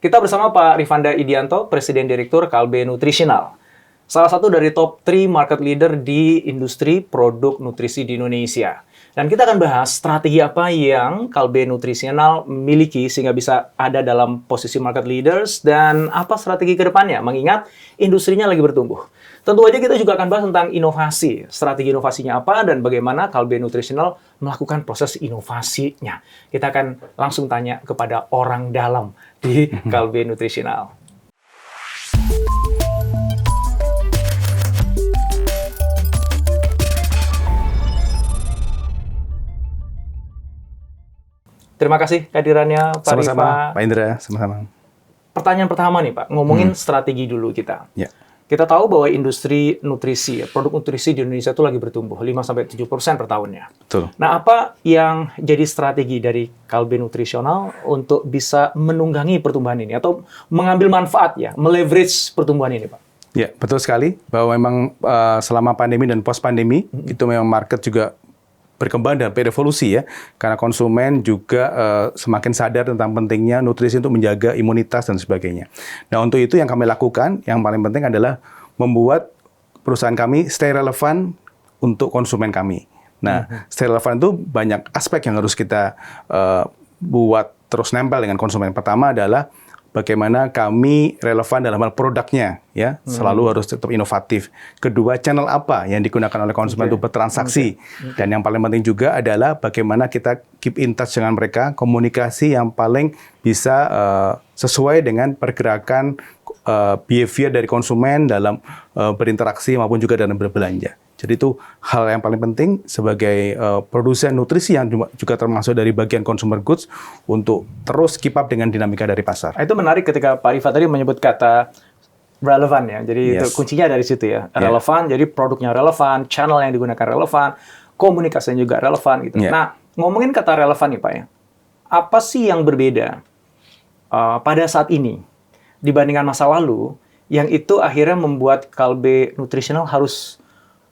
Kita bersama Pak Rifanda Idianto, Presiden Direktur Kalbe Nutritional. Salah satu dari top 3 market leader di industri produk nutrisi di Indonesia. Dan kita akan bahas strategi apa yang Kalbe Nutritional miliki sehingga bisa ada dalam posisi market leaders dan apa strategi ke depannya, mengingat industrinya lagi bertumbuh. Tentu aja kita juga akan bahas tentang inovasi, strategi inovasinya apa dan bagaimana Kalbe Nutritional melakukan proses inovasinya. Kita akan langsung tanya kepada orang dalam di Kalbe Nutritional. Terima kasih kehadirannya Pak Sama-sama, Rifa. Pak Indra, sama-sama. Pertanyaan pertama nih Pak, ngomongin strategi dulu kita. Ya. Kita tahu bahwa industri nutrisi, produk nutrisi di Indonesia itu lagi bertumbuh 5-7% per tahunnya. Betul. Nah, apa yang jadi strategi dari Kalbe Nutritional untuk bisa menunggangi pertumbuhan ini atau mengambil manfaat ya, meleverage pertumbuhan ini, Pak? Ya, betul sekali bahwa memang selama pandemi dan post pandemi itu memang market juga berkembang dan berevolusi ya, karena konsumen juga semakin sadar tentang pentingnya nutrisi untuk menjaga imunitas dan sebagainya. Nah, untuk itu yang kami lakukan, yang paling penting adalah membuat perusahaan kami stay relevan untuk konsumen kami. Nah, stay relevan itu banyak aspek yang harus kita buat terus nempel dengan konsumen. Pertama adalah bagaimana kami relevan dalam hal produknya, ya, selalu harus tetap inovatif. Kedua, channel apa yang digunakan oleh konsumen untuk bertransaksi. Dan yang paling penting juga adalah bagaimana kita keep in touch dengan mereka, komunikasi yang paling bisa sesuai dengan pergerakan behavior dari konsumen dalam berinteraksi maupun juga dalam berbelanja. Jadi itu hal yang paling penting sebagai produsen nutrisi yang juga termasuk dari bagian consumer goods untuk terus keep up dengan dinamika dari pasar. Itu menarik ketika Pak Rifa tadi menyebut kata relevan ya. Jadi itu kuncinya dari situ ya. Relevan, jadi produknya relevan, channel yang digunakan relevan, komunikasinya juga relevan gitu. Nah, ngomongin kata relevan nih Pak ya. Apa sih yang berbeda pada saat ini dibandingkan masa lalu yang itu akhirnya membuat Kalbe Nutritional harus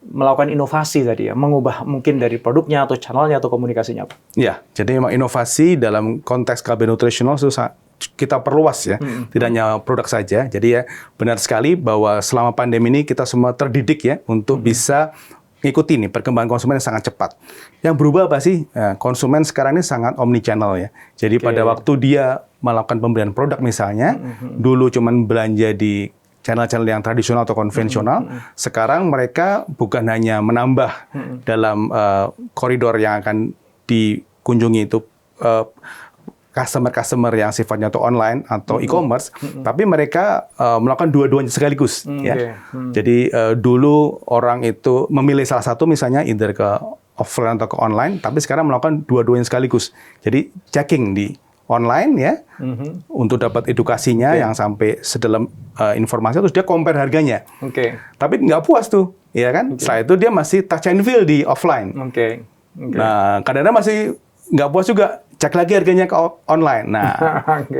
melakukan inovasi tadi ya, mengubah mungkin dari produknya atau channelnya atau komunikasinya apa? Ya, jadi memang inovasi dalam konteks Kalbe Nutritional kita perluas ya, tidak hanya produk saja. Jadi ya benar sekali bahwa selama pandemi ini kita semua terdidik ya untuk bisa ngikuti nih perkembangan konsumen yang sangat cepat. Yang berubah apa sih? Ya, konsumen sekarang ini sangat omni-channel ya. Jadi pada waktu dia melakukan pembelian produk misalnya, dulu cuman belanja di channel-channel yang tradisional atau konvensional, sekarang mereka bukan hanya menambah dalam koridor yang akan dikunjungi itu customer-customer yang sifatnya atau online atau e-commerce, tapi mereka melakukan dua-duanya sekaligus. Ya. Jadi dulu orang itu memilih salah satu misalnya either ke offline atau ke online, tapi sekarang melakukan dua-duanya sekaligus. Jadi checking di online ya, untuk dapat edukasinya yang sampai sedalam informasi, terus dia compare harganya. Tapi nggak puas tuh, ya kan? Setelah itu dia masih touch and feel di offline. Nah, kadang-kadang masih nggak puas juga, cek lagi harganya ke online. Nah,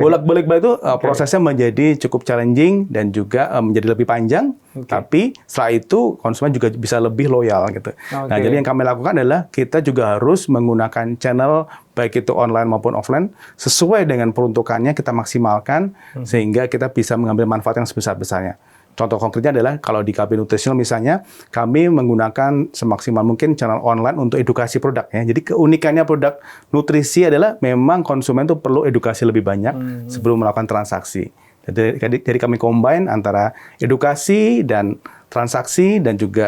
bolak-balik itu prosesnya menjadi cukup challenging dan juga menjadi lebih panjang. Tapi setelah itu konsumen juga bisa lebih loyal gitu. Nah, jadi yang kami lakukan adalah kita juga harus menggunakan channel baik itu online maupun offline sesuai dengan peruntukannya kita maksimalkan sehingga kita bisa mengambil manfaat yang sebesar-besarnya. Contoh konkretnya adalah kalau di Kalbe Nutritional misalnya, kami menggunakan semaksimal mungkin channel online untuk edukasi produk ya. Jadi keunikannya produk nutrisi adalah memang konsumen tuh perlu edukasi lebih banyak sebelum melakukan transaksi. Jadi kami combine antara edukasi dan transaksi dan juga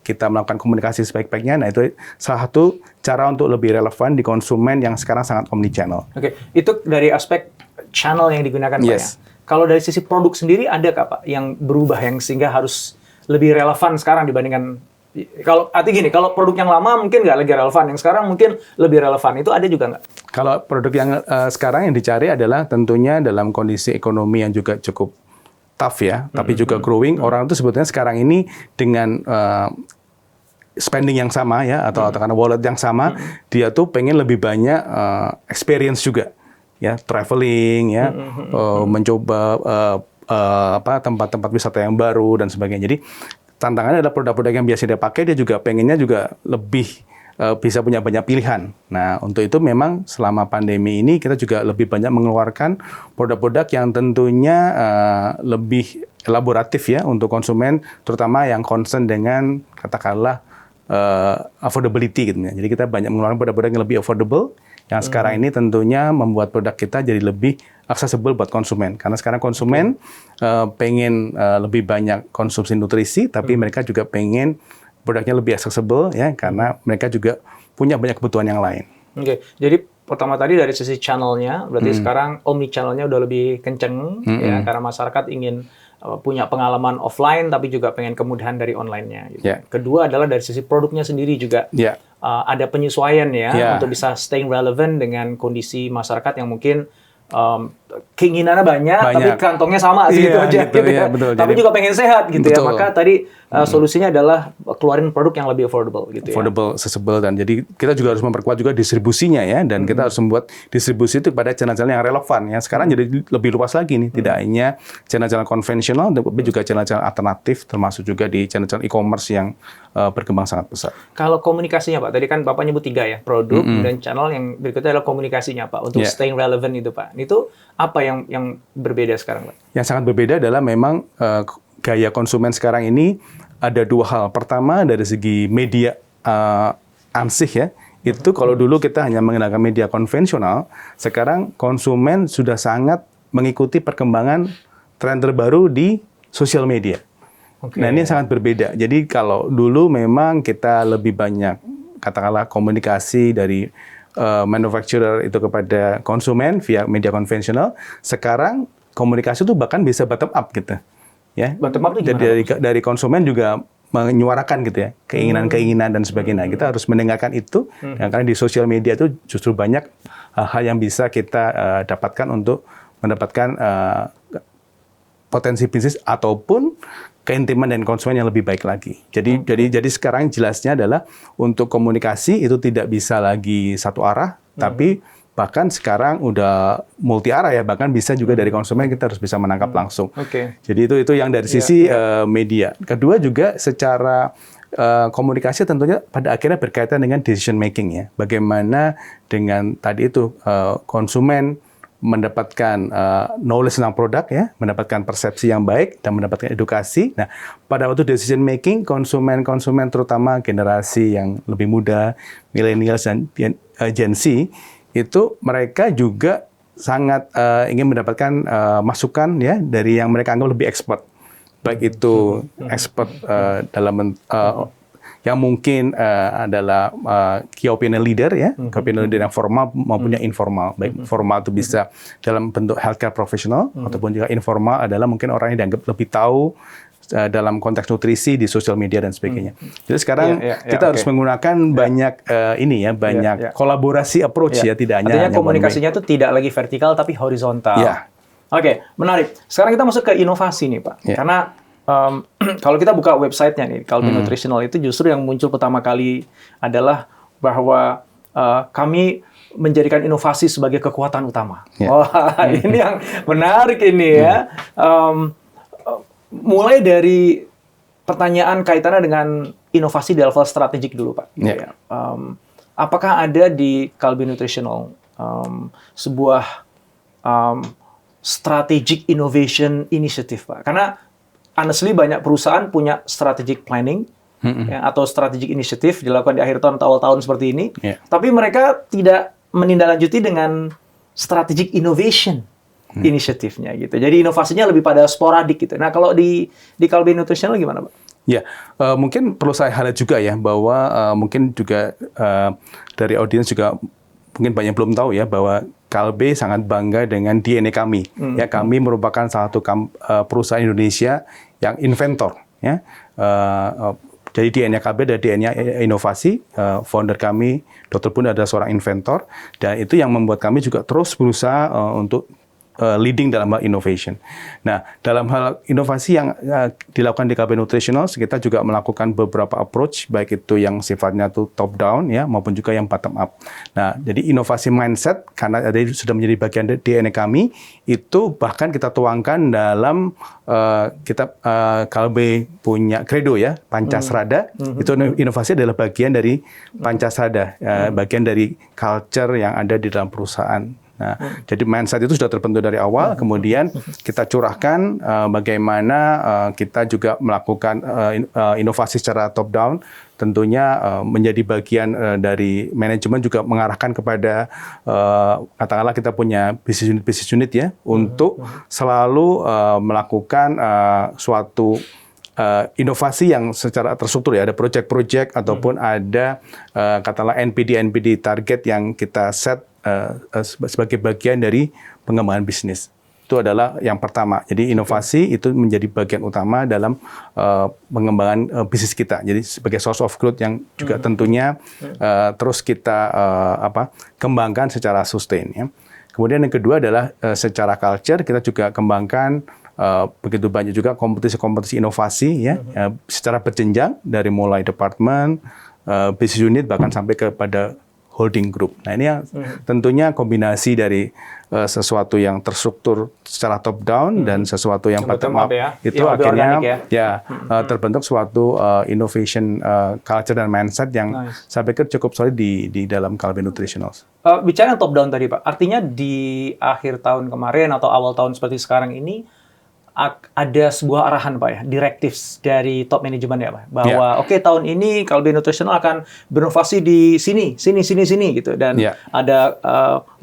kita melakukan komunikasi sebaik-baiknya. Nah, itu salah satu cara untuk lebih relevan di konsumen yang sekarang sangat omni-channel. Itu dari aspek channel yang digunakan Pak ya. Kalau dari sisi produk sendiri ada Pak yang berubah yang sehingga harus lebih relevan sekarang dibandingkan kalau kalau produk yang lama mungkin nggak lagi relevan, yang sekarang mungkin lebih relevan, itu ada juga nggak? Kalau produk yang sekarang yang dicari adalah tentunya dalam kondisi ekonomi yang juga cukup tough ya, tapi juga growing. Orang itu sebetulnya sekarang ini dengan spending yang sama ya, atau karena wallet yang sama, dia tuh pengen lebih banyak experience juga. Ya, traveling, ya, mencoba tempat-tempat wisata yang baru dan sebagainya. Jadi tantangannya adalah produk-produk yang biasa dia pakai, dia juga pengennya juga lebih bisa punya banyak pilihan. Nah, untuk itu memang selama pandemi ini kita juga lebih banyak mengeluarkan produk-produk yang tentunya lebih elaboratif ya untuk konsumen, terutama yang concern dengan katakanlah affordability gitu ya. Jadi kita banyak mengeluarkan produk-produk yang lebih affordable, yang sekarang ini tentunya membuat produk kita jadi lebih accessible buat konsumen. Karena sekarang konsumen pengen lebih banyak konsumsi nutrisi, tapi mereka juga pengen produknya lebih accessible ya, karena mereka juga punya banyak kebutuhan yang lain. Oke, jadi pertama tadi dari sisi channelnya, berarti sekarang omni channelnya udah lebih kenceng ya, karena masyarakat ingin punya pengalaman offline tapi juga pengen kemudahan dari online-nya. Gitu. Yeah. Kedua adalah dari sisi produknya sendiri juga ada penyesuaian ya untuk bisa staying relevant dengan kondisi masyarakat yang mungkin keinginannya banyak tapi kantongnya sama segitu aja gitu ya. Betul. Tapi Jadi, juga pengen sehat gitu betul. ya. Maka tadi solusinya adalah keluarin produk yang lebih affordable gitu affordable, accessible, dan jadi kita juga harus memperkuat juga distribusinya ya, dan kita harus membuat distribusi itu pada channel-channel yang relevan ya. Sekarang jadi lebih luas lagi nih, tidak hanya channel-channel konvensional tapi juga channel-channel alternatif, termasuk juga di channel-channel e-commerce yang berkembang sangat besar. Kalau komunikasinya Pak, tadi kan Bapak nyebut 3 ya, produk dan channel, yang berikutnya adalah komunikasinya Pak, untuk staying relevant itu Pak. Itu apa yang berbeda sekarang Pak? Yang sangat berbeda adalah memang gaya konsumen sekarang ini ada 2 hal. Pertama dari segi media ansih ya, itu kalau dulu kita hanya menggunakan media konvensional, sekarang konsumen sudah sangat mengikuti perkembangan tren terbaru di sosial media. Nah ini sangat berbeda. Jadi kalau dulu memang kita lebih banyak katakanlah komunikasi dari manufacturer itu kepada konsumen via media konvensional, sekarang komunikasi itu bahkan bisa bottom up gitu. Ya. Bottom up itu gimana? Dari konsumen juga menyuarakan gitu ya, keinginan-keinginan dan sebagainya. Kita harus mendengarkan itu, karena di sosial media itu justru banyak hal yang bisa kita dapatkan untuk mendapatkan potensi bisnis ataupun keintiman dan konsumen yang lebih baik lagi. Jadi sekarang jelasnya adalah untuk komunikasi itu tidak bisa lagi satu arah, tapi bahkan sekarang udah multi arah ya, bahkan bisa juga dari konsumen kita harus bisa menangkap langsung. Jadi itu yang dari sisi media. Kedua juga secara komunikasi tentunya pada akhirnya berkaitan dengan decision making ya. Bagaimana dengan tadi itu konsumen mendapatkan knowledge tentang produk ya, mendapatkan persepsi yang baik dan mendapatkan edukasi. Nah, pada waktu decision making konsumen terutama generasi yang lebih muda, millennials dan Gen Z, itu mereka juga sangat ingin mendapatkan masukan ya dari yang mereka anggap lebih expert. Baik itu expert dalam yang mungkin adalah key opinion leader ya, key opinion leader yang formal maupun yang informal. Baik formal itu bisa dalam bentuk healthcare professional, ataupun juga informal adalah mungkin orang yang dianggap lebih tahu dalam konteks nutrisi di sosial media dan sebagainya. Jadi sekarang kita harus menggunakan banyak banyak kolaborasi approach ya, tidak hanya. Artinya komunikasinya itu tidak lagi vertikal tapi horizontal. Oke, menarik. Sekarang kita masuk ke inovasi nih Pak, karena kalau kita buka websitenya nih, Kalbe Nutritional itu justru yang muncul pertama kali adalah bahwa kami menjadikan inovasi sebagai kekuatan utama. Wah, ini yang menarik ini ya. Mulai dari pertanyaan kaitannya dengan inovasi di level strategik dulu Pak. Apakah ada di Kalbe Nutritional sebuah strategic innovation initiative Pak? Karena honestly banyak perusahaan punya strategic planning ya, atau strategic initiative dilakukan di akhir tahun atau awal tahun seperti ini, tapi mereka tidak menindaklanjuti dengan strategic innovation inisiatifnya gitu. Jadi inovasinya lebih pada sporadik gitu. Nah kalau di Kalbe Nutritional gimana Pak? Ya, mungkin perlu saya highlight juga ya bahwa mungkin juga dari audiens juga mungkin banyak belum tahu ya bahwa Kalbe sangat bangga dengan DNA kami. Ya, kami merupakan salah satu perusahaan Indonesia yang inventor. Ya, jadi DNA Kalbe adalah DNA inovasi. Founder kami, Dr. Pun adalah seorang inventor, dan itu yang membuat kami juga terus berusaha untuk leading dalam hal innovation. Nah, dalam hal inovasi yang dilakukan di Kalbe Nutritionals, kita juga melakukan beberapa approach, baik itu yang sifatnya tuh top down ya, maupun juga yang bottom up. Nah, jadi inovasi mindset karena sudah menjadi bagian dari DNA kami, itu bahkan kita tuangkan dalam Kalbe punya credo ya, Pancasrada. Itu inovasi adalah bagian dari Pancasrada, bagian dari culture yang ada di dalam perusahaan. Nah, jadi mindset itu sudah terbentuk dari awal, kemudian kita curahkan bagaimana kita juga melakukan inovasi secara top down, tentunya menjadi bagian dari manajemen juga mengarahkan kepada katakanlah kita punya business unit ya, untuk selalu melakukan suatu inovasi yang secara terstruktur ya, ada project-project ataupun ada katakanlah NPD target yang kita set sebagai bagian dari pengembangan bisnis. Itu adalah yang pertama. Jadi inovasi itu menjadi bagian utama dalam pengembangan bisnis kita. Jadi sebagai source of growth yang juga tentunya terus kita kembangkan secara sustain ya. Kemudian yang kedua adalah secara culture kita juga kembangkan begitu banyak juga kompetisi-kompetisi inovasi ya, secara berjenjang dari mulai departemen, business unit bahkan sampai kepada holding group. Nah, ini yang tentunya kombinasi dari sesuatu yang terstruktur secara top down dan sesuatu yang bottom up ya. Itu yang akhirnya terbentuk suatu innovation culture dan mindset yang saya pikir cukup solid di dalam Kalbe Nutritionals. Bicara top down tadi Pak, artinya di akhir tahun kemarin atau awal tahun seperti sekarang ini ada sebuah arahan Pak ya, directives dari top manajemen ya Pak, bahwa oke, tahun ini Kalbe Nutritional akan berinovasi di sini gitu, dan ada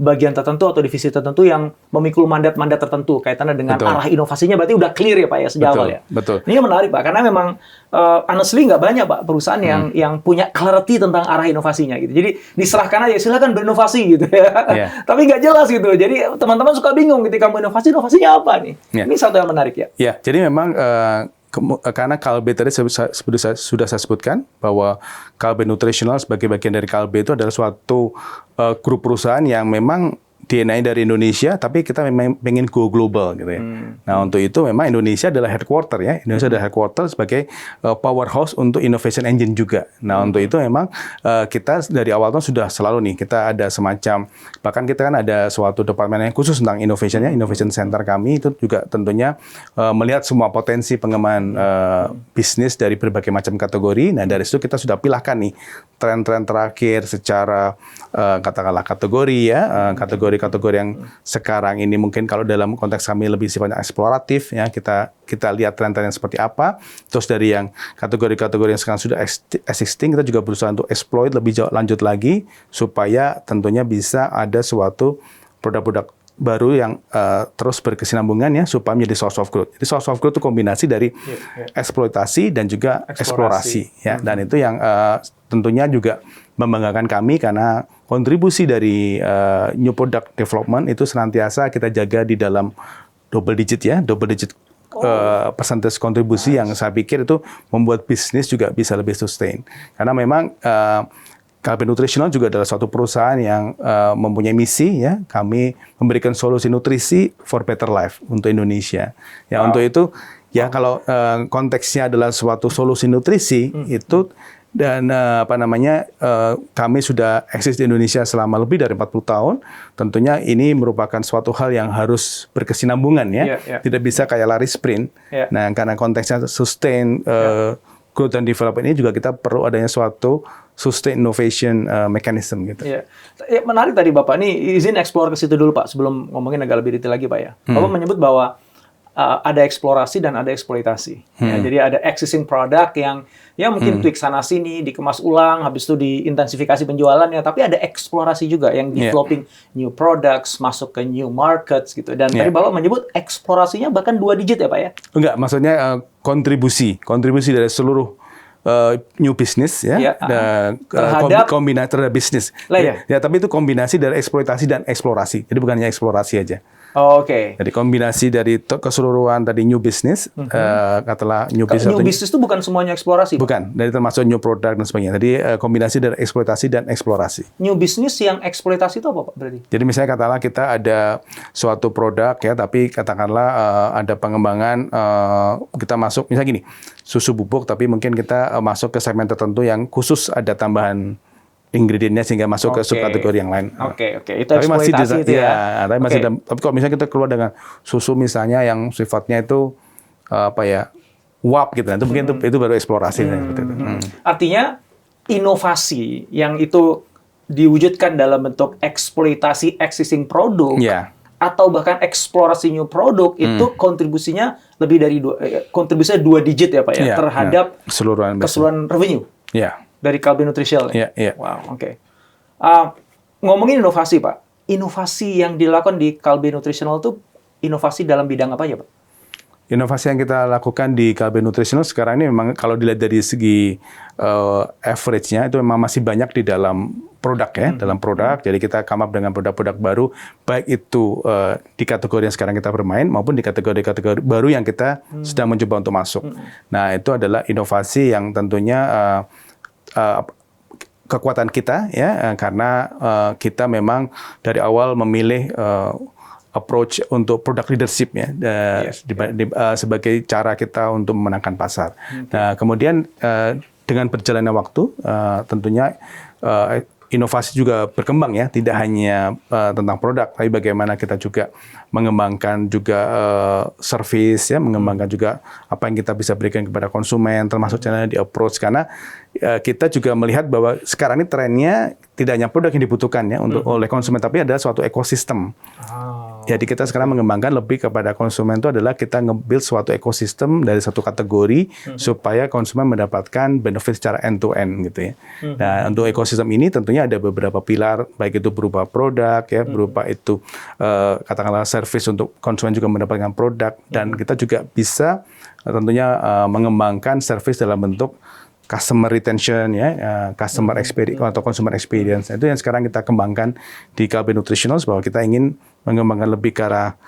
bagian tertentu atau divisi tertentu yang memikul mandat-mandat tertentu kaitannya dengan arah inovasinya, berarti udah clear ya Pak ya sejak awal ya. Betul. Ini menarik Pak, karena memang honestly nggak banyak Pak perusahaan yang punya clarity tentang arah inovasinya gitu. Jadi diserahkan aja, silakan berinovasi gitu ya. Tapi nggak jelas gitu. Jadi teman-teman suka bingung ketika mau inovasinya apa nih? Ini satu yang menarik ya. Ya, jadi memang karena Kalbe tadi sudah saya sebutkan bahwa Kalbe Nutritional sebagai bagian dari Kalbe itu adalah suatu grup perusahaan yang memang DNA dari Indonesia, tapi kita memang pengen go global gitu ya. Nah, untuk itu memang Indonesia adalah headquarter ya. Indonesia adalah headquarter sebagai powerhouse untuk innovation engine juga. Nah, untuk itu memang kita dari awal tahun sudah selalu nih, kita ada semacam, bahkan kita kan ada suatu departemen yang khusus tentang innovation ya, Innovation Center kami itu juga tentunya melihat semua potensi pengembangan bisnis dari berbagai macam kategori. Nah, dari situ kita sudah pilahkan nih tren-tren terakhir secara katakanlah kategori ya, kategori yang sekarang ini mungkin kalau dalam konteks kami lebih sifatnya eksploratif ya, kita lihat tren-tren yang seperti apa. Terus dari yang kategori-kategori yang sekarang sudah existing, kita juga berusaha untuk exploit lebih jauh lanjut lagi supaya tentunya bisa ada suatu produk-produk baru yang terus berkesinambungan ya, supaya menjadi source of growth. Jadi source of growth itu kombinasi dari eksploitasi dan juga eksplorasi ya. Dan itu yang tentunya juga membanggakan kami karena kontribusi dari new product development itu senantiasa kita jaga di dalam double digit percentage kontribusi yang saya pikir itu membuat bisnis juga bisa lebih sustain. Karena memang Kalbe Nutritional juga adalah suatu perusahaan yang mempunyai misi ya, kami memberikan solusi nutrisi for better life untuk Indonesia. Ya, untuk itu ya kalau konteksnya adalah suatu solusi nutrisi itu, dan kami sudah eksis di Indonesia selama lebih dari 40 tahun. Tentunya ini merupakan suatu hal yang harus berkesinambungan ya. Tidak bisa kayak lari sprint. Nah, karena konteksnya sustain growth and development ini juga kita perlu adanya suatu sustain innovation mechanism gitu. Ya, menarik tadi Bapak. Ini izin explore ke situ dulu Pak sebelum ngomongin agak lebih detail lagi Pak ya. Bapak menyebut bahwa ada eksplorasi dan ada eksploitasi. Ya, jadi ada existing product yang ya mungkin tweak sana sini, dikemas ulang, habis itu diintensifikasi penjualannya. Tapi ada eksplorasi juga yang developing new products, masuk ke new markets gitu. Dan tadi Bapak menyebut eksplorasinya bahkan 2 digit ya Pak ya? Enggak, maksudnya kontribusi dari seluruh new business ya, kombinasi terhadap bisnis. Ya, tapi itu kombinasi dari eksploitasi dan eksplorasi. Jadi bukan hanya eksplorasi aja. Oke. Jadi kombinasi dari keseluruhan tadi new business, katakanlah new business. New business itu bukan semuanya eksplorasi, Pak? Bukan, dari termasuk new product dan sebagainya. Jadi kombinasi dari eksploitasi dan eksplorasi. New business yang eksploitasi itu apa, Pak, berarti? Jadi misalnya katakanlah kita ada suatu produk ya, tapi katakanlah ada pengembangan kita masuk, misalnya gini, susu bubuk, tapi mungkin kita masuk ke segmen tertentu yang khusus ada tambahan ingredientnya sehingga masuk ke subkategori yang lain. Oke. Itu eksploitasi itu ya. Tapi masih tapi kalau misalnya kita keluar dengan susu misalnya yang sifatnya itu uap gitu, itu mungkin itu baru eksplorasi. Seperti itu. Artinya inovasi yang itu diwujudkan dalam bentuk eksploitasi existing produk atau bahkan eksplorasi new produk itu kontribusinya lebih dari kontribusinya 2 digit ya Pak ya terhadap keseluruhan revenue. Dari Kalbe Nutritional. Wow, oke. Ngomongin inovasi, Pak. Inovasi yang dilakukan di Kalbe Nutritional itu inovasi dalam bidang apa ya, Pak? Inovasi yang kita lakukan di Kalbe Nutritional sekarang ini memang kalau dilihat dari segi average-nya itu memang masih banyak di dalam produk ya, dalam produk. Jadi kita come up dengan produk-produk baru, baik itu di kategori yang sekarang kita bermain maupun di kategori-kategori baru yang kita sedang mencoba untuk masuk. Nah, itu adalah inovasi yang tentunya kekuatan kita ya, karena kita memang dari awal memilih approach untuk product leadership ya, sebagai cara kita untuk memenangkan pasar. Nah, kemudian dengan berjalannya waktu, tentunya inovasi juga berkembang ya, tidak hanya tentang produk, tapi bagaimana kita juga mengembangkan juga service ya, mengembangkan juga apa yang kita bisa berikan kepada konsumen, termasuk caranya di approach, karena kita juga melihat bahwa sekarang ini trennya tidak hanya produk yang dibutuhkan ya untuk oleh konsumen, tapi ada suatu ekosistem. Jadi kita sekarang mengembangkan lebih kepada konsumen itu adalah kita nge-build suatu ekosistem dari satu kategori supaya konsumen mendapatkan benefit secara end-to-end gitu ya. Nah, untuk ekosistem ini tentunya ada beberapa pilar, baik itu berupa produk ya, berupa itu katakanlah service untuk konsumen juga mendapatkan produk, dan kita juga bisa tentunya mengembangkan service dalam bentuk customer retention ya, customer experience atau consumer experience. Itu yang sekarang kita kembangkan di Kalbe Nutritionals, bahwa kita ingin mengembangkan lebih ke arah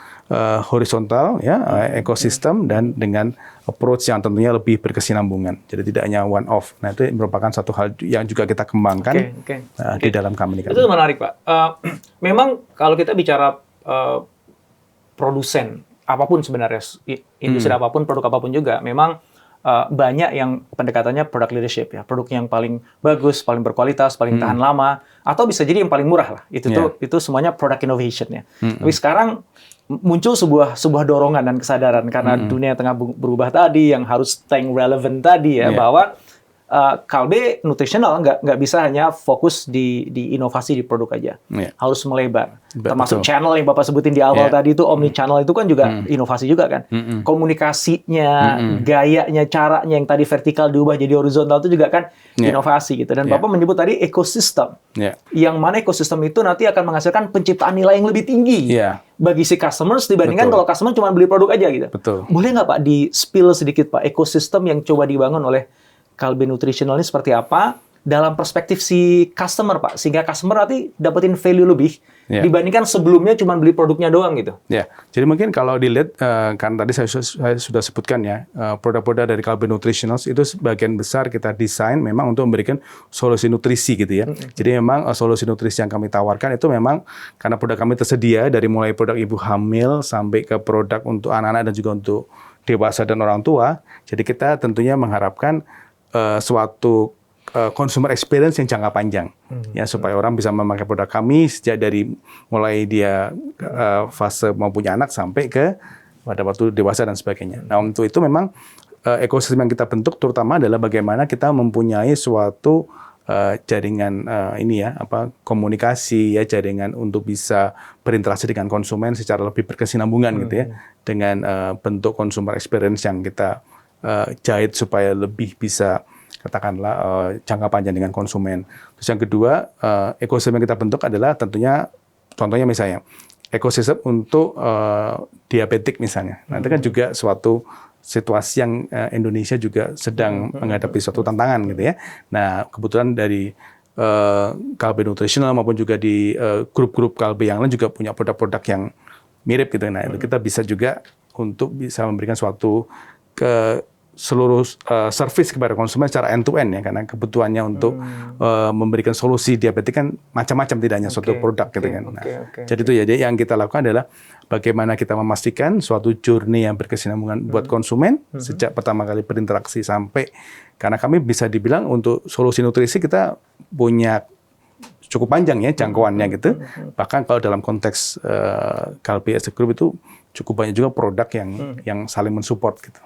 horizontal ya, ekosistem, dan dengan approach yang tentunya lebih berkesinambungan. Jadi tidak hanya one off. Nah, itu merupakan satu hal yang juga kita kembangkan di dalam company. Itu menarik, Pak. Memang kalau kita bicara produsen apapun sebenarnya, industri apapun, produk apapun juga, memang banyak yang pendekatannya product leadership ya, produk yang paling bagus, paling berkualitas, paling tahan lama, atau bisa jadi yang paling murah lah. Itu semuanya product innovation ya. Tapi sekarang muncul sebuah dorongan dan kesadaran karena dunia tengah berubah tadi, yang harus staying relevant tadi ya, bahwa Kalbe Nutritional nggak bisa hanya fokus di inovasi di produk aja, harus melebar. Termasuk channel yang Bapak sebutin di awal tadi itu, omni channel itu kan juga inovasi juga kan. Komunikasinya, gayanya, caranya yang tadi vertikal diubah jadi horizontal itu juga kan inovasi gitu. Dan Bapak menyebut tadi ekosistem, yang mana ekosistem itu nanti akan menghasilkan penciptaan nilai yang lebih tinggi bagi si customers dibandingkan kalau customer cuma beli produk aja gitu. Boleh nggak Pak di-spill sedikit Pak, ekosistem yang coba dibangun oleh Kalbe Nutritional ini seperti apa dalam perspektif si customer, Pak, sehingga customer nanti dapetin value lebih dibandingkan sebelumnya cuma beli produknya doang gitu. Jadi mungkin kalau dilihat, kan tadi saya sudah sebutkan ya, produk-produk dari Kalbe Nutritional itu sebagian besar kita desain memang untuk memberikan solusi nutrisi gitu ya. Jadi memang solusi nutrisi yang kami tawarkan itu memang karena produk kami tersedia dari mulai produk ibu hamil sampai ke produk untuk anak-anak dan juga untuk dewasa dan orang tua. Jadi kita tentunya mengharapkan suatu consumer experience yang jangka panjang ya, supaya orang bisa memakai produk kami sejak dari mulai dia fase mau punya anak sampai ke pada waktu dewasa dan sebagainya. Nah, untuk itu memang ekosistem yang kita bentuk terutama adalah bagaimana kita mempunyai suatu jaringan komunikasi ya, jaringan untuk bisa berinteraksi dengan konsumen secara lebih berkesinambungan gitu ya, dengan bentuk consumer experience yang kita jahit supaya lebih bisa katakanlah jangka panjang dengan konsumen. Terus yang kedua, ekosistem yang kita bentuk adalah tentunya, contohnya misalnya ekosistem untuk diabetik misalnya. Nah, itu kan juga suatu situasi yang Indonesia juga sedang menghadapi suatu tantangan gitu ya. Nah, kebetulan dari Kalbe Nutritional maupun juga di grup-grup Kalbe yang lain juga punya produk-produk yang mirip gitu. Nah, itu kita bisa juga untuk bisa memberikan suatu ke seluruh service kepada konsumen secara end to end ya, karena kebutuhannya untuk memberikan solusi diabetes kan macam-macam, tidak hanya suatu produk gitu kan. Nah, jadi itu jadi yang kita lakukan adalah bagaimana kita memastikan suatu journey yang berkesinambungan buat konsumen sejak pertama kali berinteraksi sampai, karena kami bisa dibilang untuk solusi nutrisi kita punya cukup panjang ya jangkauannya gitu. Bahkan kalau dalam konteks Kalbe as a Group itu cukup banyak juga produk yang saling mensupport gitu.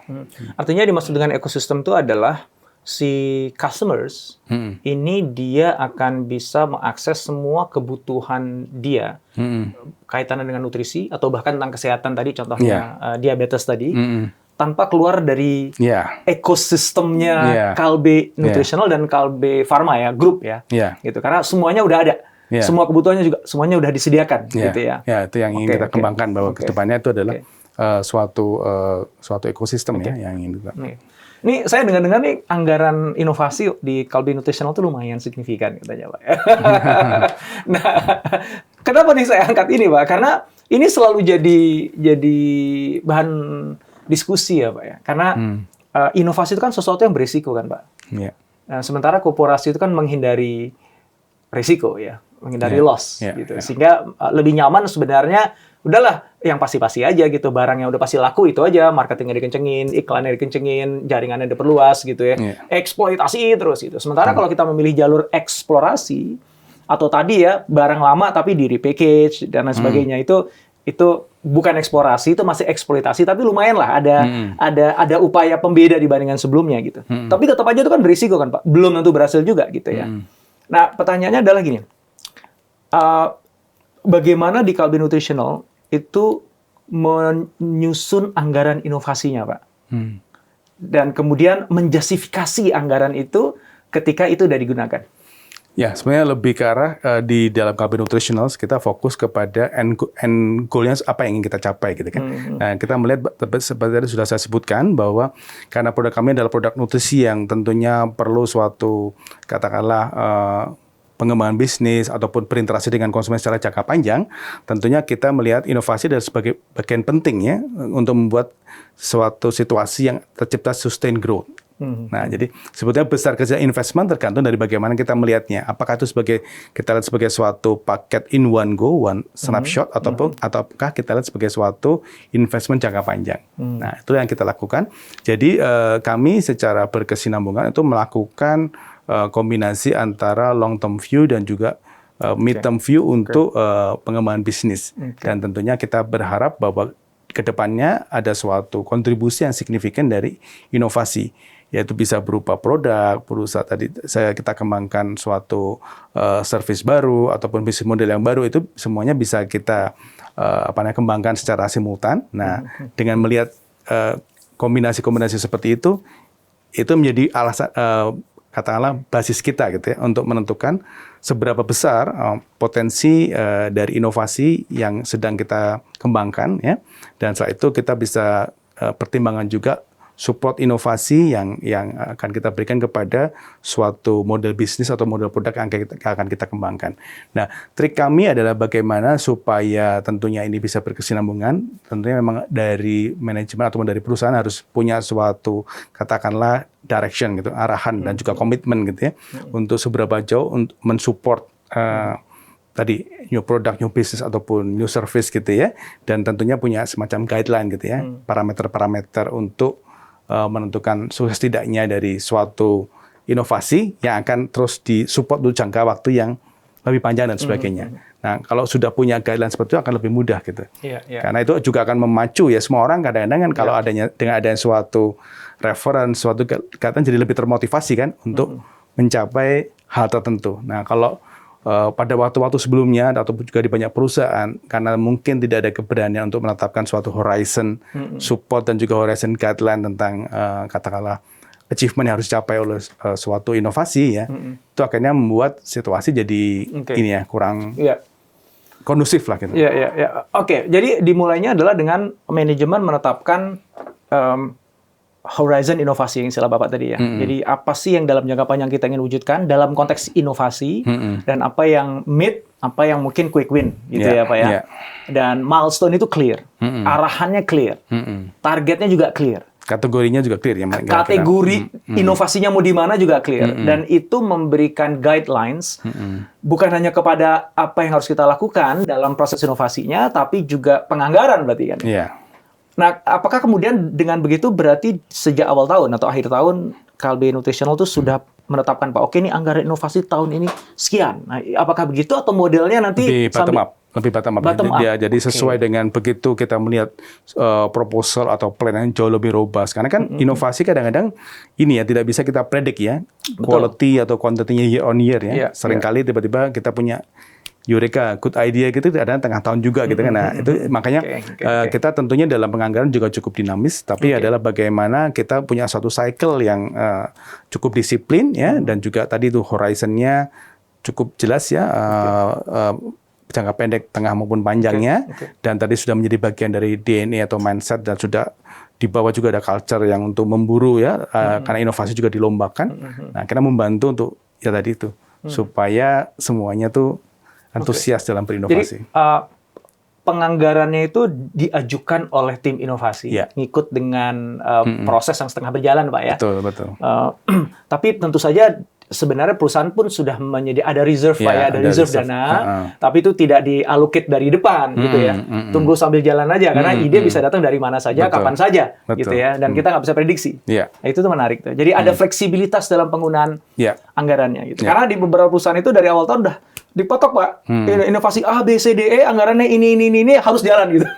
Artinya dimaksud dengan ekosistem itu adalah si customers ini dia akan bisa mengakses semua kebutuhan dia kaitannya dengan nutrisi atau bahkan tentang kesehatan tadi, contohnya diabetes tadi, tanpa keluar dari ekosistemnya Kalbe Nutritional dan Kalbe Pharma ya, grup ya, gitu. Karena semuanya udah ada. Semua kebutuhannya juga semuanya udah disediakan, gitu ya. Ya, itu yang ingin kita kembangkan bahwa kedepannya itu adalah suatu ekosistem ya yang ingin kita. Ini saya dengar-dengar nih anggaran inovasi di Kalbe Nutritional itu lumayan signifikan katanya, Pak. Nah, kenapa nih saya angkat ini, Pak? Karena ini selalu jadi bahan diskusi ya, Pak ya. Karena inovasi itu kan sesuatu yang berisiko kan, Pak. Nah, sementara korporasi itu kan menghindari risiko ya, menghindari loss gitu. Sehingga lebih nyaman sebenarnya udahlah yang pasti-pasti aja gitu, barang yang udah pasti laku itu aja, marketingnya dikencengin, iklannya dikencengin, jaringannya diperluas gitu ya. Eksploitasi terus gitu. Sementara kalau kita memilih jalur eksplorasi atau tadi ya barang lama tapi di repackage dan lain sebagainya, itu bukan eksplorasi, itu masih eksploitasi, tapi lumayan lah ada upaya pembeda dibandingkan sebelumnya gitu. Tapi tetap aja itu kan berisiko kan, Pak. Belum tentu berhasil juga gitu ya. Nah, pertanyaannya adalah gini. Bagaimana di Kalbe Nutritional itu menyusun anggaran inovasinya, Pak? Dan kemudian menjustifikasi anggaran itu ketika itu sudah digunakan. Ya, sebenarnya lebih ke arah di dalam Kalbe Nutritional kita fokus kepada end goal-nya apa yang ingin kita capai gitu kan. Nah, kita melihat seperti tadi sudah saya sebutkan bahwa karena produk kami adalah produk nutrisi yang tentunya perlu suatu katakanlah pengembangan bisnis ataupun berinteraksi dengan konsumen secara jangka panjang, tentunya kita melihat inovasi adalah sebagai bagian penting ya untuk membuat suatu situasi yang tercipta sustain growth. Nah, jadi sebetulnya besar kecil investment tergantung dari bagaimana kita melihatnya. Apakah itu kita lihat sebagai suatu paket in one go, one snapshot, ataukah kita lihat sebagai suatu investment jangka panjang. Nah, itu yang kita lakukan. Jadi kami secara berkesinambungan itu melakukan kombinasi antara long term view dan juga mid term view untuk pengembangan bisnis. Dan tentunya kita berharap bahwa kedepannya ada suatu kontribusi yang signifikan dari inovasi, yaitu bisa berupa produk, perusahaan tadi kita kembangkan suatu service baru ataupun bisnis model yang baru, itu semuanya bisa kita kembangkan secara simultan. Nah, dengan melihat kombinasi-kombinasi seperti itu menjadi alasan katakanlah basis kita gitu ya untuk menentukan seberapa besar potensi dari inovasi yang sedang kita kembangkan ya, dan setelah itu kita bisa pertimbangan juga support inovasi yang akan kita berikan kepada suatu model bisnis atau model produk yang akan kita kembangkan. Nah, trik kami adalah bagaimana supaya tentunya ini bisa berkesinambungan. Tentunya memang dari manajemen atau dari perusahaan harus punya suatu katakanlah direction gitu, arahan dan juga komitmen gitu ya, untuk seberapa jauh untuk mensupport tadi new product, new business ataupun new service gitu ya, dan tentunya punya semacam guideline gitu ya, parameter-parameter untuk menentukan sukses tidaknya dari suatu inovasi yang akan terus disupport untuk jangka waktu yang lebih panjang dan sebagainya. Nah, kalau sudah punya guideline seperti itu akan lebih mudah gitu. Karena itu juga akan memacu ya semua orang kadang-kadang kan kalau dengan adanya suatu reference, suatu kegiatan jadi lebih termotivasi kan untuk mencapai hal tertentu. Nah, kalau pada waktu-waktu sebelumnya atau juga di banyak perusahaan karena mungkin tidak ada keberanian untuk menetapkan suatu horizon support dan juga horizon guideline tentang katakanlah achievement yang harus dicapai oleh suatu inovasi ya, itu akhirnya membuat situasi jadi ini ya kurang kondusif lah gitu. Oke, jadi dimulainya adalah dengan manajemen menetapkan horizon inovasi yang istilah Bapak tadi ya. Jadi apa sih yang dalam jangka panjang kita ingin wujudkan dalam konteks inovasi dan apa yang mid, apa yang mungkin quick win gitu ya Pak ya. Dan milestone itu clear, arahannya clear, targetnya juga clear. Kategorinya juga clear ya. Kategori inovasinya mau di mana juga clear dan itu memberikan guidelines bukan hanya kepada apa yang harus kita lakukan dalam proses inovasinya tapi juga penganggaran berarti kan. Iya. Nah, apakah kemudian dengan begitu berarti sejak awal tahun atau akhir tahun Kalbe Nutritional itu sudah menetapkan Pak, oke ini anggaran inovasi tahun ini sekian. Nah, apakah begitu atau modelnya nanti lebih bottom up. Jadi sesuai dengan begitu kita melihat proposal atau plan yang jauh lebih robust. Karena kan inovasi kadang-kadang ini ya tidak bisa kita predik ya. Quality atau quantity-nya year on year ya. Seringkali tiba-tiba kita punya Eureka, good idea gitu ada tengah tahun juga gitu kan. Nah, itu makanya kita tentunya dalam penganggaran juga cukup dinamis, tapi adalah bagaimana kita punya suatu cycle yang cukup disiplin ya dan juga tadi itu horizon-nya cukup jelas ya. Jangka pendek, tengah maupun panjangnya dan tadi sudah menjadi bagian dari DNA atau mindset dan sudah di bawah juga ada culture yang untuk memburu ya karena inovasi juga dilombakan. Nah, kita membantu untuk ya tadi itu supaya semuanya tuh antusias dalam berinovasi. Jadi penganggarannya itu diajukan oleh tim inovasi, ngikut dengan proses yang setengah berjalan, Pak ya. Betul. Tapi tentu saja sebenarnya perusahaan pun sudah ada reserve, Pak ya, ada reserve dana, tapi itu tidak diallocate dari depan, gitu ya. Tunggu sambil jalan aja, karena ide bisa datang dari mana saja, kapan saja, gitu ya. Dan kita nggak bisa prediksi. Nah, itu tuh menarik tuh. Jadi ada fleksibilitas dalam penggunaan anggarannya, gitu. Karena di beberapa perusahaan itu dari awal tahun udah dipotok Pak, inovasi A, B, C, D, E, anggarannya ini harus jalan gitu.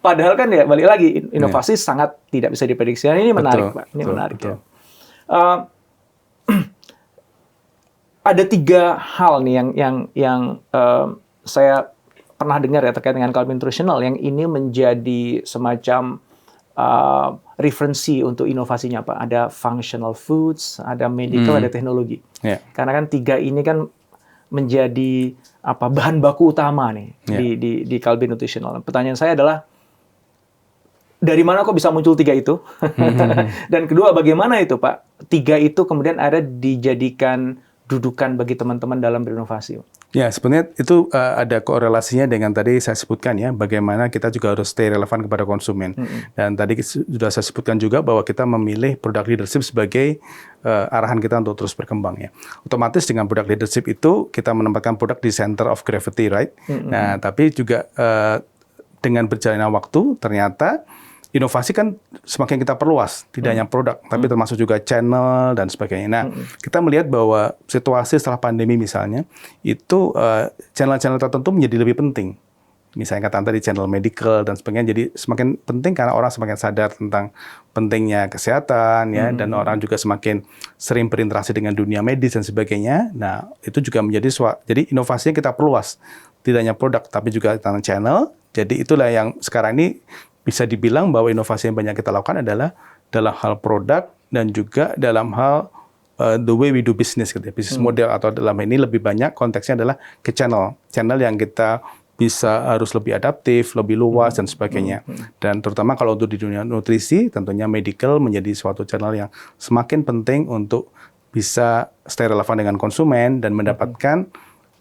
Padahal kan ya balik lagi, inovasi sangat tidak bisa diprediksi. Ini menarik Pak, ini menarik ya. Ada 3 hal nih yang saya pernah dengar ya terkait dengan Kalbe Nutritional yang ini menjadi semacam referensi untuk inovasinya Pak. Ada functional foods, ada medical, ada teknologi. Karena kan 3 ini kan menjadi bahan baku utama nih di Kalbe Nutritional. Pertanyaan saya adalah dari mana kok bisa muncul 3 itu? Dan kedua, bagaimana itu Pak? 3 itu kemudian ada dijadikan dudukan bagi teman-teman dalam berinovasi. Ya, sebenarnya itu ada korelasinya dengan tadi saya sebutkan ya, bagaimana kita juga harus stay relevan kepada konsumen. Dan tadi sudah saya sebutkan juga bahwa kita memilih product leadership sebagai arahan kita untuk terus berkembang ya. Otomatis dengan product leadership itu kita menempatkan produk di center of gravity, right? Nah, tapi juga dengan berjalannya waktu ternyata inovasi kan semakin kita perluas, tidak hanya produk, tapi termasuk juga channel dan sebagainya. Nah, kita melihat bahwa situasi setelah pandemi misalnya, itu channel-channel tertentu menjadi lebih penting. Misalnya kata tadi channel medical dan sebagainya, jadi semakin penting karena orang semakin sadar tentang pentingnya kesehatan, ya, dan orang juga semakin sering berinteraksi dengan dunia medis dan sebagainya. Nah, itu juga menjadi jadi inovasinya kita perluas, tidak hanya produk, tapi juga tentang channel. Jadi itulah yang sekarang ini bisa dibilang bahwa inovasi yang banyak kita lakukan adalah dalam hal produk dan juga dalam hal the way we do business, gitu ya. Business model atau dalam ini lebih banyak konteksnya adalah ke channel yang kita bisa harus lebih adaptif, lebih luas dan sebagainya. Dan terutama kalau untuk di dunia nutrisi, tentunya medical menjadi suatu channel yang semakin penting untuk bisa stay relevan dengan konsumen dan mendapatkan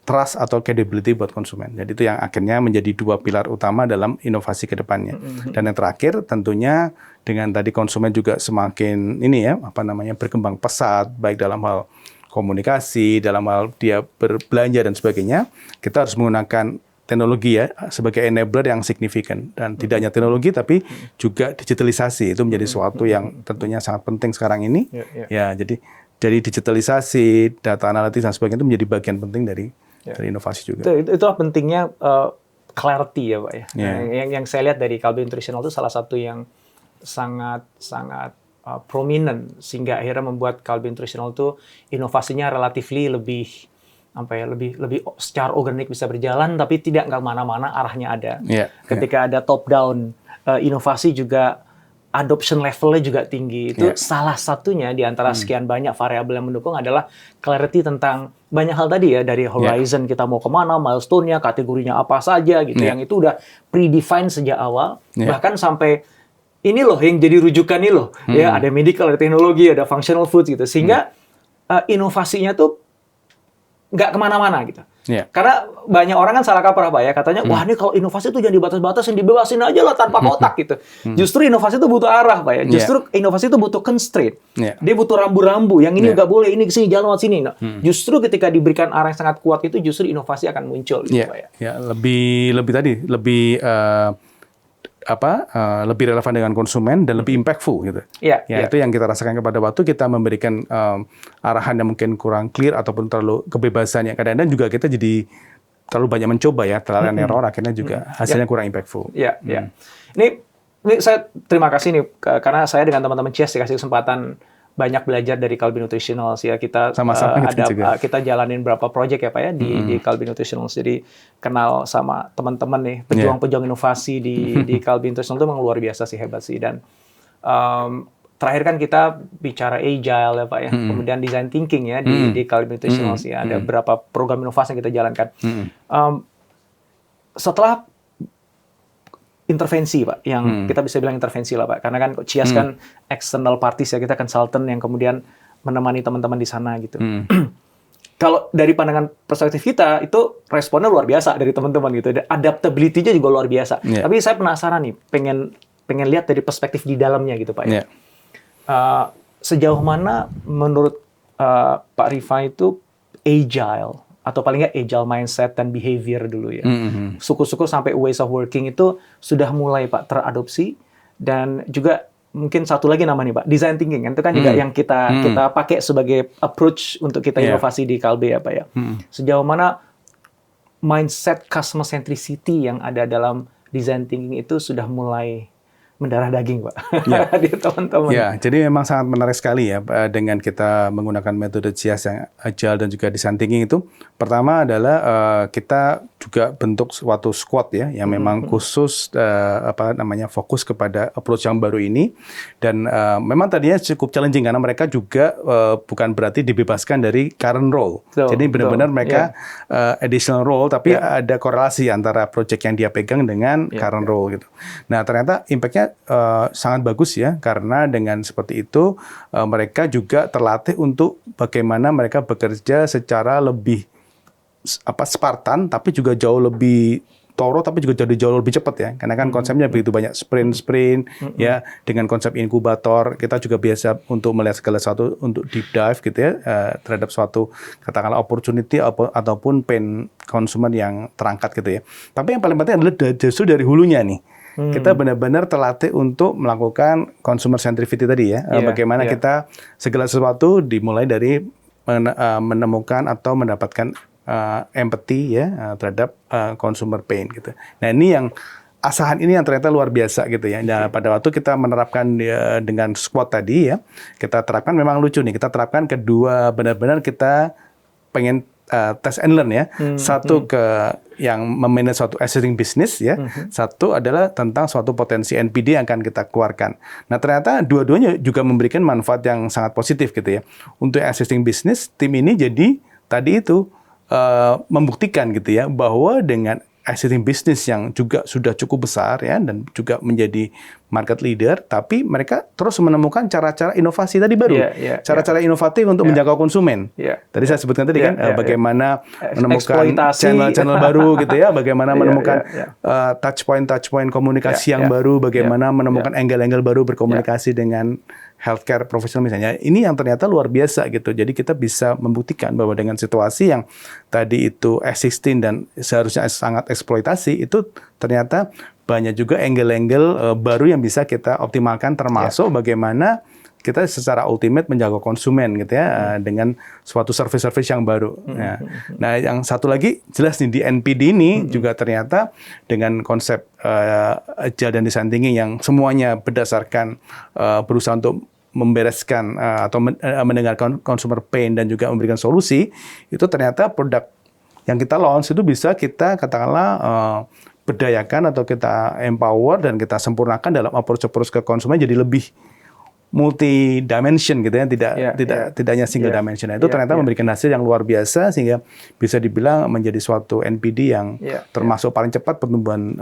trust atau credibility buat konsumen. Jadi itu yang akhirnya menjadi 2 pilar utama dalam inovasi ke depannya. Dan yang terakhir tentunya dengan tadi konsumen juga semakin berkembang pesat, baik dalam hal komunikasi, dalam hal dia berbelanja dan sebagainya, kita harus menggunakan teknologi ya sebagai enabler yang signifikan. Dan tidak hanya teknologi tapi juga digitalisasi. Itu menjadi sesuatu yang tentunya sangat penting sekarang ini. Ya, jadi digitalisasi, data analitis dan sebagainya itu menjadi bagian penting dari inovasi juga. Itulah pentingnya clarity ya Pak ya. Yang saya lihat dari Kalbe Nutritional itu salah satu yang sangat prominent sehingga akhirnya membuat Kalbe Nutritional itu inovasinya relatifly lebih secara organik bisa berjalan tapi tidak kemana-mana, arahnya ada. Ketika ada top down inovasi juga adoption levelnya juga tinggi. Itu salah satunya di antara sekian banyak variabel yang mendukung adalah clarity tentang banyak hal tadi ya, dari horizon kita mau kemana, milestone-nya, kategorinya apa saja gitu. Yang itu udah predefined sejak awal, bahkan sampai ini loh yang jadi rujukan nih loh. Ya, ada medical, ada teknologi, ada functional food gitu. Sehingga inovasinya tuh nggak kemana-mana gitu. Karena banyak orang kan salah kaprah Pak ya, katanya wah ini kalau inovasi itu jangan dibatas-batasin, dibebasin aja lah tanpa kotak gitu. Justru inovasi itu butuh arah Pak ya, justru inovasi itu butuh constraint. Dia butuh rambu-rambu, yang ini nggak boleh, ini kesini, jangan lewat sini. Nah, justru ketika diberikan arah yang sangat kuat itu justru inovasi akan muncul gitu Pak ya. Ya, lebih relevan dengan konsumen dan lebih impactful gitu. Itu yang kita rasakan pada waktu kita memberikan arahan yang mungkin kurang clear ataupun terlalu kebebasan yang kadang-kadang juga kita jadi terlalu banyak mencoba ya, trial and error akhirnya juga hasilnya kurang impactful. Ini saya terima kasih nih karena saya dengan teman-teman CS dikasih kesempatan banyak belajar dari Kalbe Nutritionals ya. Kita kita jalanin berapa project ya Pak ya di Kalbe Nutritionals. Jadi kenal sama teman-teman nih pejuang-pejuang inovasi di Kalbe Nutritionals itu memang luar biasa sih, hebat sih. Dan terakhir kan kita bicara agile ya Pak ya. Kemudian design thinking ya di Kalbe Nutritionals ya. Ada beberapa program inovasi yang kita jalankan. Setelah intervensi Pak, yang kita bisa bilang intervensi lah Pak, karena kan Cias kan external parties ya, kita consultant yang kemudian menemani teman-teman di sana gitu. Kalau dari pandangan perspektif kita, itu responnya luar biasa dari teman-teman gitu, adaptability-nya juga luar biasa. Tapi saya penasaran nih, pengen lihat dari perspektif di dalamnya gitu Pak ya. Sejauh mana menurut Pak Rifai itu agile, atau paling nggak agile mindset dan behavior dulu ya. Syukur-syukur sampai ways of working itu sudah mulai Pak teradopsi, dan juga mungkin satu lagi nama nih Pak, design thinking itu kan juga yang kita pakai sebagai approach untuk kita inovasi di Kalbe ya Pak ya. Sejauh mana mindset customer centricity yang ada dalam design thinking itu sudah mulai mendarah daging, Pak, di teman-teman. Ya, jadi memang sangat menarik sekali ya dengan kita menggunakan metode CIAS yang agile dan juga design thinking itu. Pertama adalah kita juga bentuk suatu squad ya yang memang khusus fokus kepada approach yang baru ini, dan memang tadinya cukup challenging karena mereka juga bukan berarti dibebaskan dari current role. Jadi benar-benar mereka additional role, tapi ada korelasi antara project yang dia pegang dengan current role gitu. Nah, ternyata impact-nya sangat bagus ya, karena dengan seperti itu mereka juga terlatih untuk bagaimana mereka bekerja secara lebih Spartan, tapi juga jauh lebih thorough, tapi juga jauh lebih cepat ya, karena kan konsepnya begitu banyak sprint ya, dengan konsep inkubator kita juga biasa untuk melihat segala sesuatu untuk deep dive gitu ya terhadap suatu katakanlah opportunity ataupun pain konsumen yang terangkat gitu ya. Tapi yang paling penting adalah justru dari hulunya nih. Kita benar-benar terlatih untuk melakukan consumer centricity tadi ya. Bagaimana kita segala sesuatu dimulai dari menemukan atau mendapatkan empathy ya terhadap consumer pain gitu. Nah, ini yang asahan ini yang ternyata luar biasa gitu ya. Nah, pada waktu kita menerapkan dengan squad tadi ya, kita terapkan memang lucu nih. Kita terapkan kedua, benar-benar kita pengen test and learn ya. Satu ke yang memanage suatu existing business ya. Satu adalah tentang suatu potensi NPD yang akan kita keluarkan. Nah, ternyata dua-duanya juga memberikan manfaat yang sangat positif gitu ya. Untuk existing business, tim ini jadi tadi itu membuktikan gitu ya bahwa dengan existing business yang juga sudah cukup besar ya dan juga menjadi market leader, tapi mereka terus menemukan cara-cara inovasi tadi baru, cara-cara inovatif untuk menjangkau konsumen. Tadi saya sebutkan tadi kan bagaimana menemukan channel-channel baru gitu ya, bagaimana menemukan touch point komunikasi yang baru, bagaimana menemukan angle-angle baru berkomunikasi dengan healthcare profesional misalnya. Ini yang ternyata luar biasa gitu. Jadi kita bisa membuktikan bahwa dengan situasi yang tadi itu existing dan seharusnya sangat eksploitasi, itu ternyata banyak juga angle-angle baru yang bisa kita optimalkan, termasuk bagaimana kita secara ultimate menjaga konsumen gitu ya dengan suatu service-service yang baru. Nah, yang satu lagi jelas nih di NPD ini juga ternyata dengan konsep agile dan design thinking yang semuanya berdasarkan berusaha untuk membereskan atau mendengarkan consumer pain dan juga memberikan solusi, itu ternyata produk yang kita launch itu bisa kita katakanlah berdayakan atau kita empower dan kita sempurnakan dalam approach ke konsumen jadi lebih multi dimension gitu ya, tidak hanya single dimension. Itu ternyata memberikan hasil yang luar biasa sehingga bisa dibilang menjadi suatu NPD yang termasuk paling cepat pertumbuhan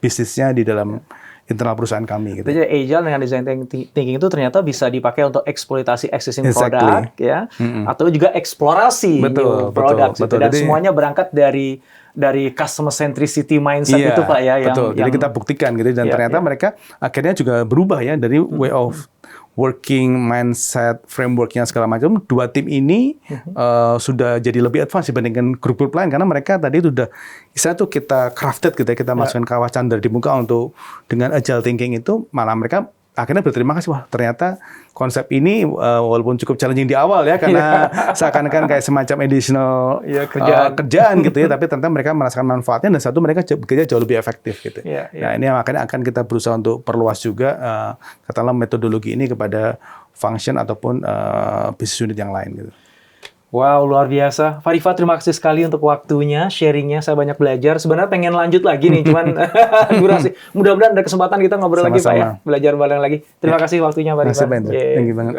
bisnisnya di dalam internal perusahaan kami gitu. Jadi agile dengan design thinking itu ternyata bisa dipakai untuk eksploitasi existing Exactly. produk ya, atau juga eksplorasi new produk. Betul. Dan Jadi, semuanya berangkat dari customer centricity mindset iya, itu Pak ya, betul. Jadi kita buktikan gitu dan ternyata mereka akhirnya juga berubah ya dari way of working mindset frameworknya segala macam. Dua tim ini sudah jadi lebih advance dibandingkan grup-grup lain karena mereka tadi sudah istilah tuh kita crafted gitu ya, kita masukkan kawasan dari muka untuk dengan agile thinking itu, malah mereka akhirnya berterima kasih, wah ternyata konsep ini walaupun cukup challenging di awal ya karena seakan-akan kayak semacam additional kerjaan gitu ya, tapi ternyata mereka merasakan manfaatnya dan satu mereka bekerja jauh lebih efektif gitu. Nah ini yang akan kita berusaha untuk perluas juga katakanlah metodologi ini kepada function ataupun business unit yang lain gitu. Wow, luar biasa. Pak Rifa, terima kasih sekali untuk waktunya, sharingnya. Saya banyak belajar. Sebenarnya pengen lanjut lagi nih, cuman durasi. Mudah-mudahan ada kesempatan kita ngobrol lagi, Pak ya. Belajar bareng lagi. Terima kasih waktunya, Pak Rifa. Terima kasih, Thank you banget.